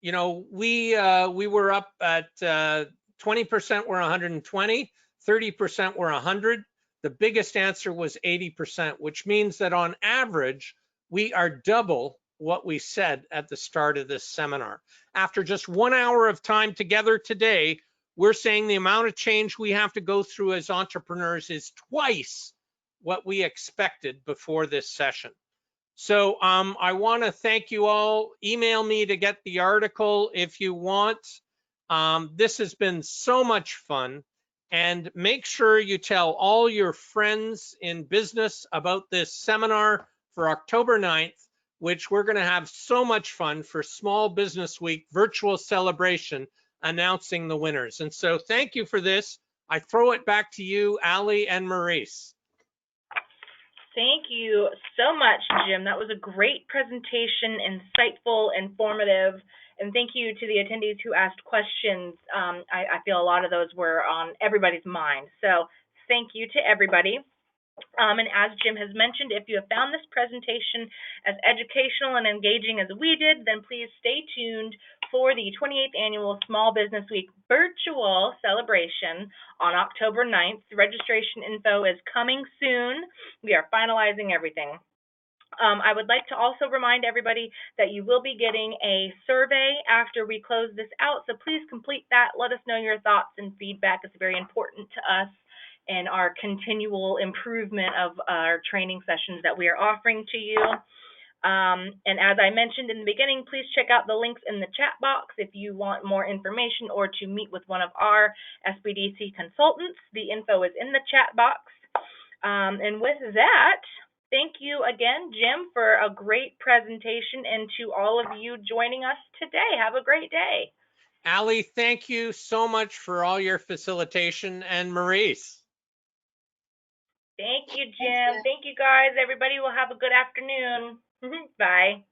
you know, we were up at 20% were 120, 30% were 100. The biggest answer was 80%, which means that on average, we are double what we said at the start of this seminar. After just 1 hour of time together today, we're saying the amount of change we have to go through as entrepreneurs is twice what we expected before this session. So I want to thank you all. Email me to get the article if you want. This has been so much fun. And make sure you tell all your friends in business about this seminar for October 9th, which we're going to have so much fun for Small Business Week virtual celebration announcing the winners. And so thank you for this. I throw it back to you, Allie and Maurice. Thank you so much, Jim. That was a great presentation, insightful, informative, and thank you to the attendees who asked questions. I feel a lot of those were on everybody's mind. So thank you to everybody. And as Jim has mentioned, if you have found this presentation as educational and engaging as we did, then please stay tuned for the 28th Annual Small Business Week virtual celebration on October 9th. Registration info is coming soon. We are finalizing everything. I would like to also remind everybody that you will be getting a survey after we close this out, so please complete that. Let us know your thoughts and feedback. It's very important to us and our continual improvement of our training sessions that we are offering to you. And as I mentioned in the beginning, please check out the links in the chat box if you want more information or to meet with one of our SBDC consultants. The info is in the chat box. And with that, thank you again, Jim, for a great presentation, and to all of you joining us today. Have a great day. Allie, thank you so much for all your facilitation, and Maurice. Thank you, Jim. Thank you, guys. Everybody will have a good afternoon. Bye.